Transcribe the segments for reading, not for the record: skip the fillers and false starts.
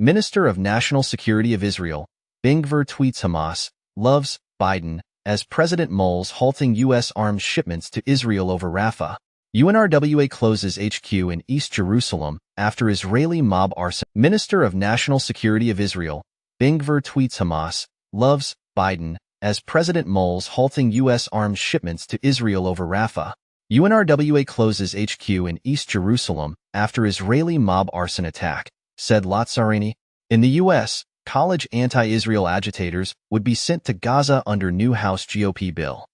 Minister of National Security of Israel, Ben-Gvir tweets Hamas loves Biden as President mulls halting U.S. arms shipments to Israel over Rafah. UNRWA closes HQ in East Jerusalem after Israeli mob arson. Minister of National Security of Israel, Ben-Gvir tweets Hamas loves Biden as President mulls halting U.S. arms shipments to Israel over Rafah. UNRWA closes HQ in East Jerusalem after Israeli mob arson attack, said Lazzarani. In the U.S., college anti-Israel agitators would be sent to Gaza under new House GOP bill.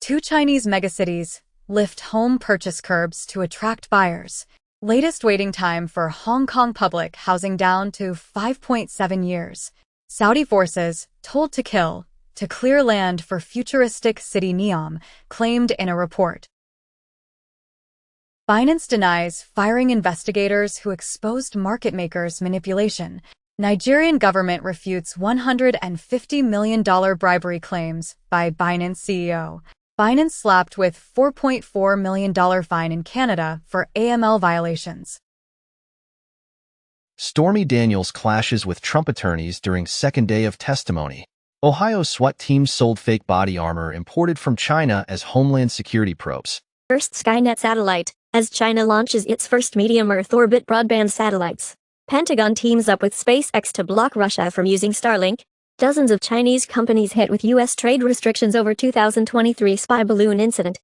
2 Chinese megacities lift home purchase curbs to attract buyers. Latest waiting time for Hong Kong public housing down to 5.7 years. Saudi forces told to kill to clear land for futuristic city Neom, claimed in a report. Binance denies firing investigators who exposed market makers' manipulation. Nigerian government refutes $150 million bribery claims by Binance CEO. Binance slapped with $4.4 million fine in Canada for AML violations. Stormy Daniels clashes with Trump attorneys during second day of testimony. Ohio SWAT teams sold fake body armor imported from China as Homeland Security probes. First Skynet satellite, as China launches its first medium Earth orbit broadband satellites. Pentagon teams up with SpaceX to block Russia from using Starlink. Dozens of Chinese companies hit with U.S. trade restrictions over 2023 spy balloon incident.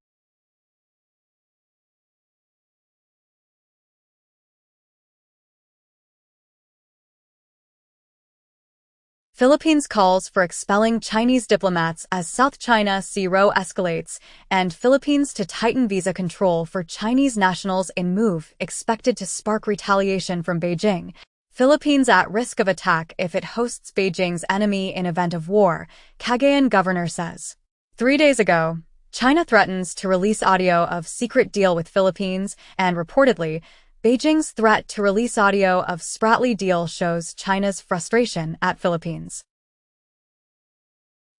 Philippines calls for expelling Chinese diplomats as South China Sea row escalates, and Philippines to tighten visa control for Chinese nationals in move expected to spark retaliation from Beijing. Philippines at risk of attack if it hosts Beijing's enemy in event of war, Cagayan governor says. 3 days ago, China threatens to release audio of secret deal with Philippines, and reportedly, Beijing's threat to release audio of Spratly deal shows China's frustration at Philippines.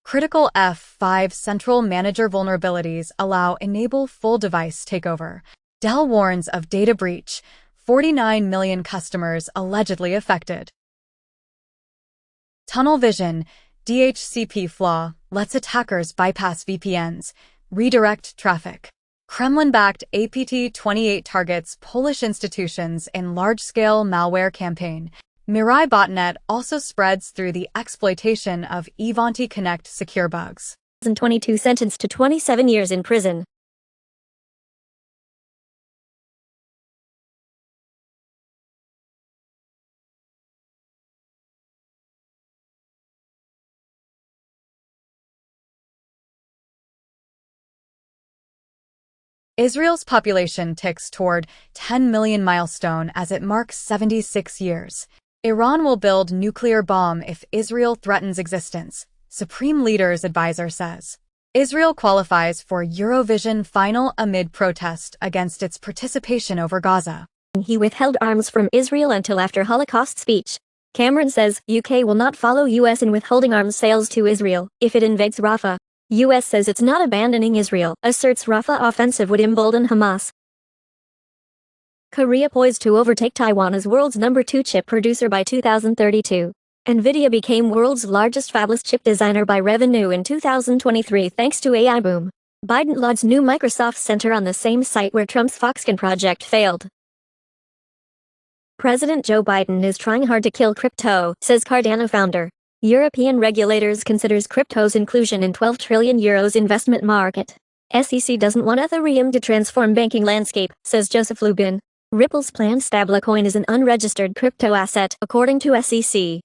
Critical F5 central manager vulnerabilities allow enable full device takeover. Dell warns of data breach, 49 million customers allegedly affected. Tunnel vision, DHCP flaw, lets attackers bypass VPNs, redirect traffic. Kremlin-backed APT-28 targets Polish institutions in large-scale malware campaign. Mirai botnet also spreads through the exploitation of Ivanti Connect secure bugs. 2022 sentenced to 27 years in prison. Israel's population ticks toward 10 million milestone as it marks 76 years. Iran will build nuclear bomb if Israel threatens existence, Supreme Leader's advisor says. Israel qualifies for Eurovision final amid protest against its participation over Gaza. He withheld arms from Israel until after Holocaust speech. Cameron says UK will not follow US in withholding arms sales to Israel if it invades Rafah. U.S. says it's not abandoning Israel, asserts Rafah offensive would embolden Hamas. Korea poised to overtake Taiwan as world's number 2 chip producer by 2032. NVIDIA became world's largest fabless chip designer by revenue in 2023 thanks to AI boom. Biden lauds new Microsoft Center on the same site where Trump's Foxconn project failed. President Joe Biden is trying hard to kill crypto, says Cardano founder. European regulators considers crypto's inclusion in €12 trillion investment market. SEC doesn't want Ethereum to transform banking landscape, says Joseph Lubin. Ripple's planned stablecoin is an unregistered crypto asset, according to SEC.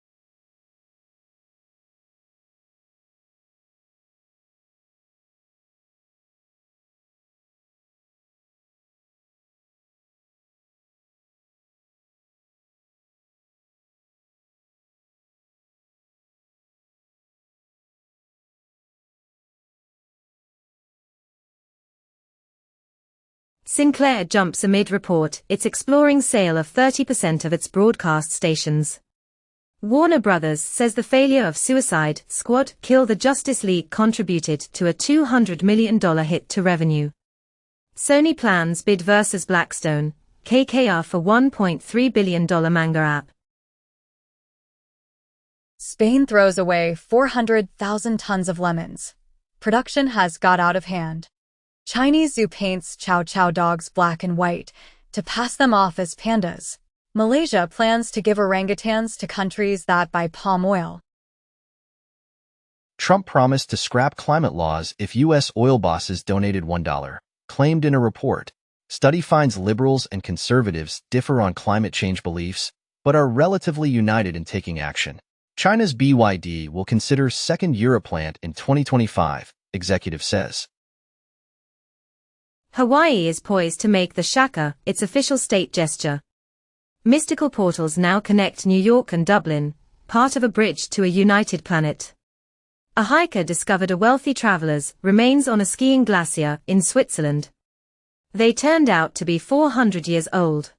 Sinclair jumps amid report it's exploring sale of 30% of its broadcast stations. Warner Brothers says the failure of Suicide Squad Kill the Justice League contributed to a $200 million hit to revenue. Sony plans bid versus Blackstone. KKR for $1.3 billion manga app. Spain throws away 400,000 tons of lemons. Production has got out of hand. Chinese zoo paints Chow Chow dogs black and white to pass them off as pandas. Malaysia plans to give orangutans to countries that buy palm oil. Trump promised to scrap climate laws if U.S. oil bosses donated $1, claimed in a report. Study finds liberals and conservatives differ on climate change beliefs, but are relatively united in taking action. China's BYD will consider second Europe plant in 2025, executive says. Hawaii is poised to make the shaka its official state gesture. Mystical portals now connect New York and Dublin, part of a bridge to a united planet. A hiker discovered a wealthy traveler's remains on a skiing glacier in Switzerland. They turned out to be 400 years old.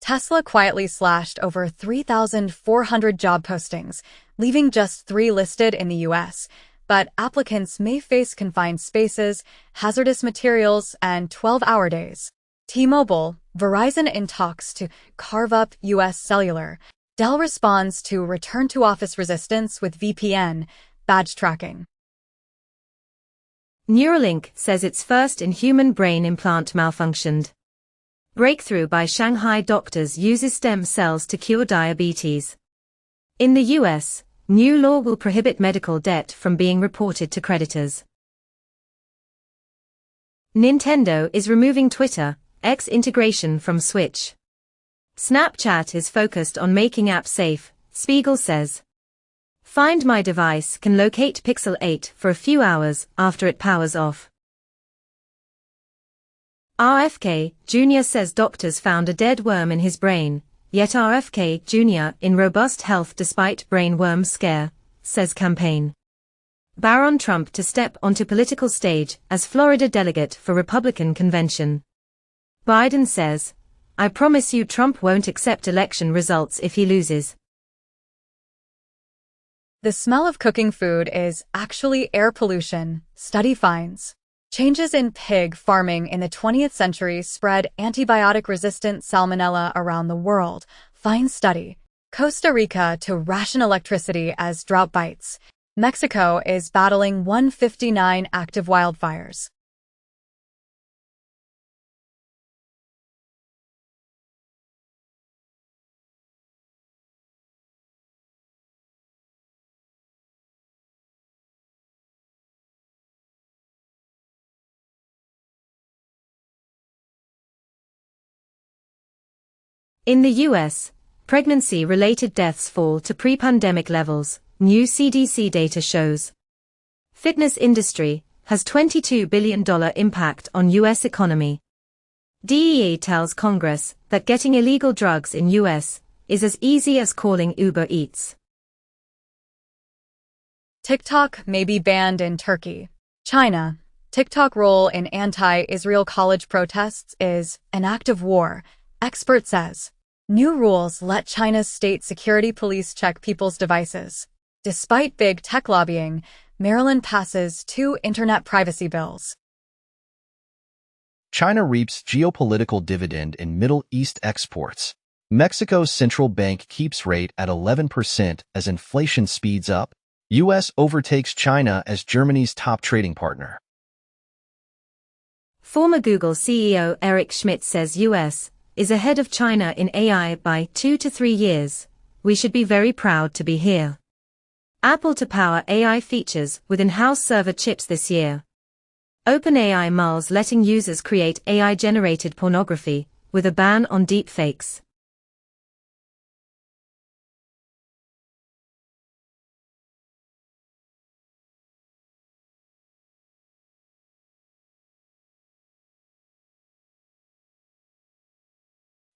Tesla quietly slashed over 3,400 job postings, leaving just 3 listed in the U.S., but applicants may face confined spaces, hazardous materials, and 12-hour days. T-Mobile, Verizon in talks to carve up U.S. cellular. Dell responds to return-to-office resistance with VPN, badge tracking. Neuralink says its first-in-human brain implant malfunctioned. Breakthrough by Shanghai doctors uses stem cells to cure diabetes. In the U.S., new law will prohibit medical debt from being reported to creditors. Nintendo is removing Twitter, X integration from Switch. Snapchat is focused on making apps safe, Spiegel says. Find My device can locate Pixel 8 for a few hours after it powers off. RFK Jr. says doctors found a dead worm in his brain, yet RFK Jr. in robust health despite brain worm scare, says campaign. Baron Trump to step onto political stage as Florida delegate for Republican convention. Biden says, I promise you Trump won't accept election results if he loses. The smell of cooking food is actually air pollution, study finds. Changes in pig farming in the 20th century spread antibiotic-resistant salmonella around the world. Find study. Costa Rica to ration electricity as drought bites. Mexico is battling 159 active wildfires. In the U.S., pregnancy-related deaths fall to pre-pandemic levels, new CDC data shows. Fitness industry has $22 billion impact on U.S. economy. DEA tells Congress that getting illegal drugs in U.S. is as easy as calling Uber Eats. TikTok may be banned in Turkey. China. TikTok role in anti-Israel college protests is an act of war, expert says. New rules let China's state security police check people's devices. Despite big tech lobbying, Maryland passes 2 internet privacy bills. China reaps geopolitical dividend in Middle East exports. Mexico's central bank keeps rate at 11% as inflation speeds up. U.S. overtakes China as Germany's top trading partner. Former Google CEO Eric Schmidt says U.S. is ahead of China in AI by 2 to 3 years. We should be very proud to be here. Apple to power AI features with in-house server chips this year. OpenAI mulls letting users create AI-generated pornography, with a ban on deepfakes.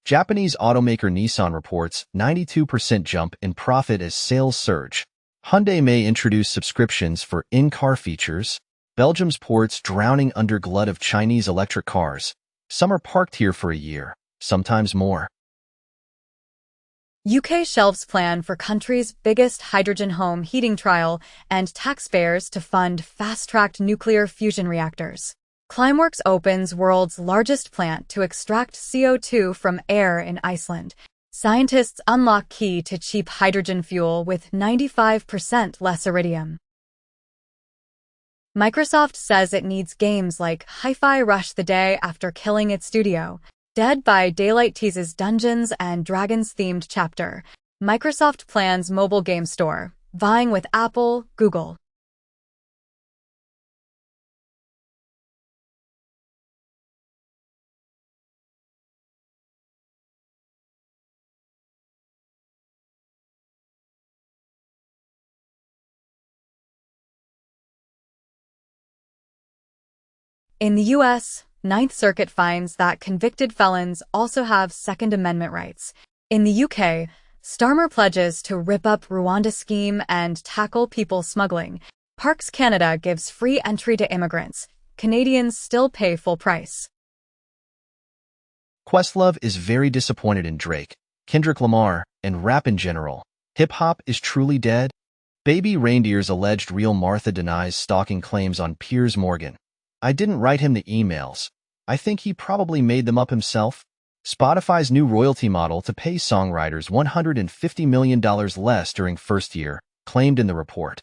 Japanese automaker Nissan reports 92% jump in profit as sales surge. Hyundai may introduce subscriptions for in-car features. Belgium's ports drowning under glut of Chinese electric cars. Some are parked here for a year, sometimes more. UK shelves plan for country's biggest hydrogen home heating trial and taxpayers to fund fast-tracked nuclear fusion reactors. Climeworks opens world's largest plant to extract CO2 from air in Iceland. Scientists unlock key to cheap hydrogen fuel with 95% less iridium. Microsoft says it needs games like Hi-Fi Rush the day after killing its studio. Dead by Daylight teases Dungeons and Dragons-themed chapter. Microsoft plans mobile game store, vying with Apple, Google. In the U.S., Ninth Circuit finds that convicted felons also have Second Amendment rights. In the UK, Starmer pledges to rip up Rwanda scheme and tackle people smuggling. Parks Canada gives free entry to immigrants. Canadians still pay full price. Questlove is very disappointed in Drake, Kendrick Lamar, and rap in general. Hip-hop is truly dead. Baby Reindeer's alleged real Martha denies stalking claims on Piers Morgan. I didn't write him the emails. I think he probably made them up himself. Spotify's new royalty model to pay songwriters $150 million less during first year, claimed in the report.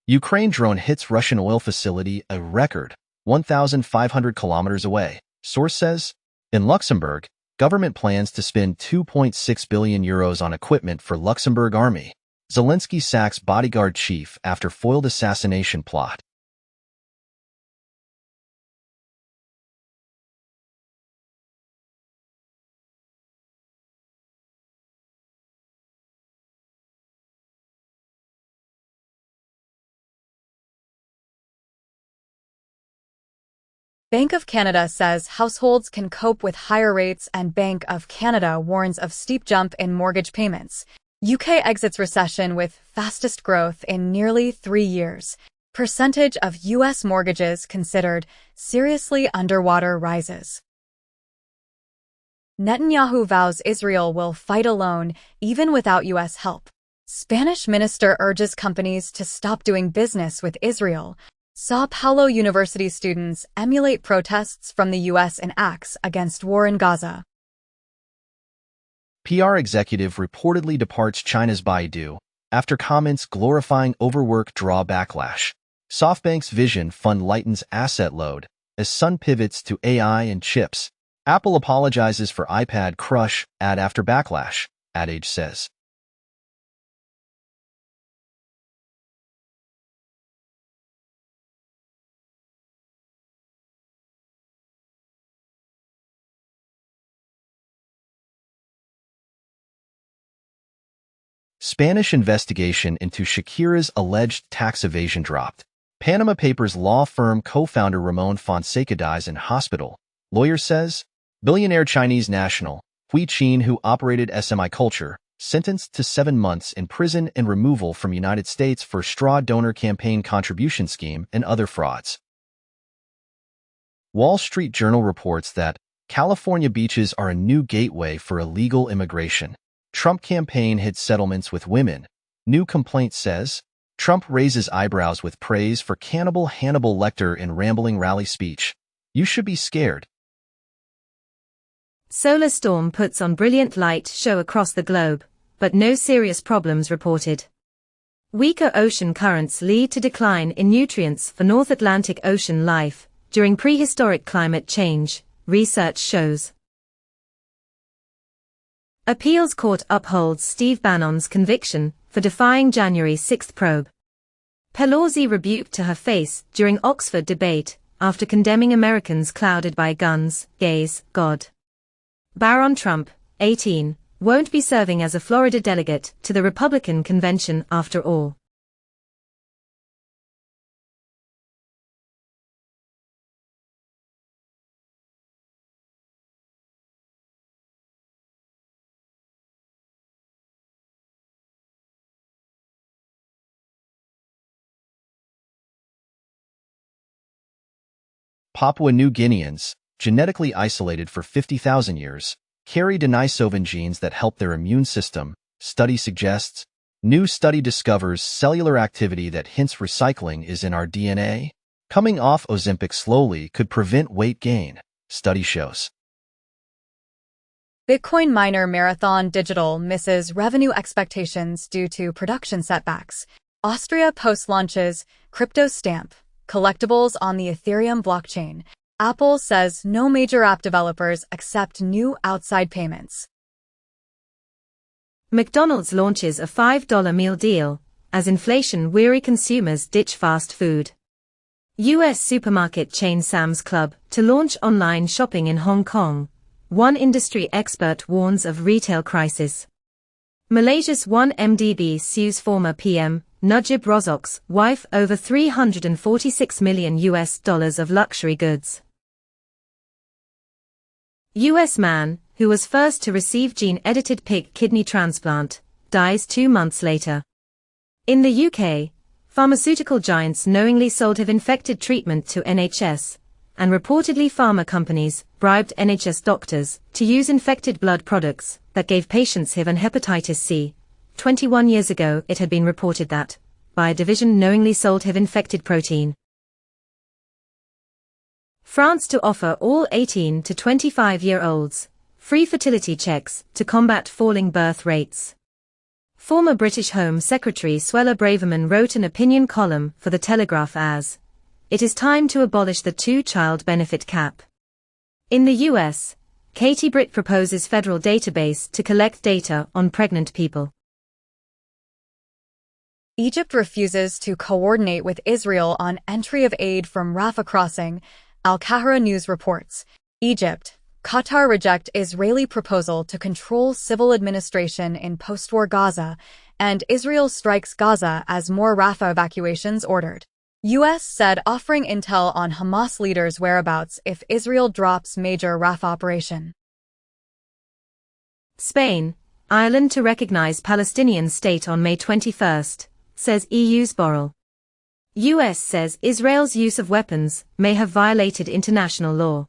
Ukraine drone hits Russian oil facility a record 1,500 kilometers away. Source says, in Luxembourg, government plans to spend €2.6 billion on equipment for Luxembourg army. Zelensky sacks bodyguard chief after foiled assassination plot. Bank of Canada says households can cope with higher rates, and Bank of Canada warns of steep jump in mortgage payments. UK exits recession with fastest growth in nearly 3 years. Percentage of US mortgages considered seriously underwater rises. Netanyahu vows Israel will fight alone, even without US help. Spanish minister urges companies to stop doing business with Israel. Sao Paulo University students emulate protests from the U.S. in acts against war in Gaza. PR executive reportedly departs China's Baidu after comments glorifying overwork draw backlash. SoftBank's Vision Fund lightens asset load as Sun pivots to AI and chips. Apple apologizes for iPad crush ad after backlash, Ad Age says. Spanish investigation into Shakira's alleged tax evasion dropped. Panama Papers law firm co-founder Ramon Fonseca dies in hospital. Lawyer says, billionaire Chinese national, Hui Qin, who operated SMI Culture, sentenced to 7 months in prison and removal from United States for straw donor campaign contribution scheme and other frauds. Wall Street Journal reports that California beaches are a new gateway for illegal immigration. Trump campaign hid settlements with women. New complaint says, Trump raises eyebrows with praise for cannibal Hannibal Lecter in rambling rally speech. You should be scared. Solar storm puts on brilliant light show across the globe, but no serious problems reported. Weaker ocean currents lead to decline in nutrients for North Atlantic Ocean life during prehistoric climate change, research shows. Appeals Court upholds Steve Bannon's conviction for defying January 6 probe. Pelosi rebuked to her face during Oxford debate, after condemning Americans clouded by guns, gays, God. Barron Trump, 18, won't be serving as a Florida delegate to the Republican convention after all. Papua New Guineans, genetically isolated for 50,000 years, carry denisovan genes that help their immune system, study suggests. New study discovers cellular activity that hints recycling is in our DNA. Coming off Ozempic slowly could prevent weight gain, study shows. Bitcoin miner Marathon Digital misses revenue expectations due to production setbacks. Austria post-launches crypto stamp collectibles on the Ethereum blockchain. Apple says no major app developers accept new outside payments. McDonald's launches a $5 meal deal as inflation-weary consumers ditch fast food. U.S. supermarket chain Sam's Club to launch online shopping in Hong Kong. One industry expert warns of retail crisis. Malaysia's 1MDB sues former PM Najib Razak's wife over $346 million of luxury goods. U.S. man, who was first to receive gene-edited pig kidney transplant, dies 2 months later. In the UK, pharmaceutical giants knowingly sold HIV-infected treatment to NHS, and reportedly pharma companies bribed NHS doctors to use infected blood products that gave patients HIV and hepatitis C. 21 years ago it had been reported that Biodivision knowingly sold HIV-infected protein. France to offer all 18 to 25-year-olds free fertility checks to combat falling birth rates. Former British Home Secretary Suella Braverman wrote an opinion column for The Telegraph as, "It is time to abolish the two-child benefit cap." In the US, Katie Britt proposes federal database to collect data on pregnant people. Egypt refuses to coordinate with Israel on entry of aid from Rafah crossing. Al-Qahira News reports. Egypt, Qatar reject Israeli proposal to control civil administration in post-war Gaza, and Israel strikes Gaza as more Rafah evacuations ordered. U.S. said offering intel on Hamas leaders' whereabouts if Israel drops major Rafah operation. Spain, Ireland to recognize Palestinian state on May 21, says EU's Borrell. U.S. says Israel's use of weapons may have violated international law.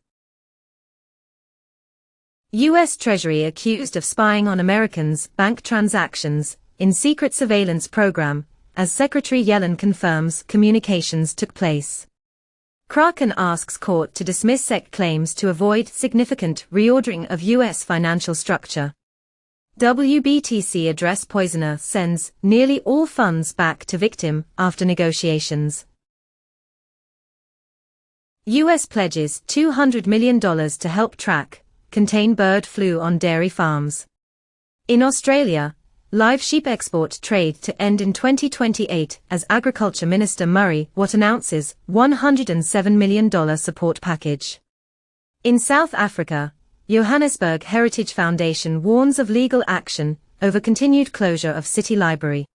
U.S. Treasury accused of spying on Americans' bank transactions in secret surveillance program, as Secretary Yellen confirms communications took place. Kraken asks court to dismiss SEC claims to avoid significant reordering of U.S. financial structure. WBTC address poisoner sends nearly all funds back to victim after negotiations. U.S. pledges $200 million to help track, contain bird flu on dairy farms. In Australia, live sheep export trade to end in 2028 as Agriculture Minister Murray Watt announces $107 million support package. In South Africa, Johannesburg Heritage Foundation warns of legal action over continued closure of City Library.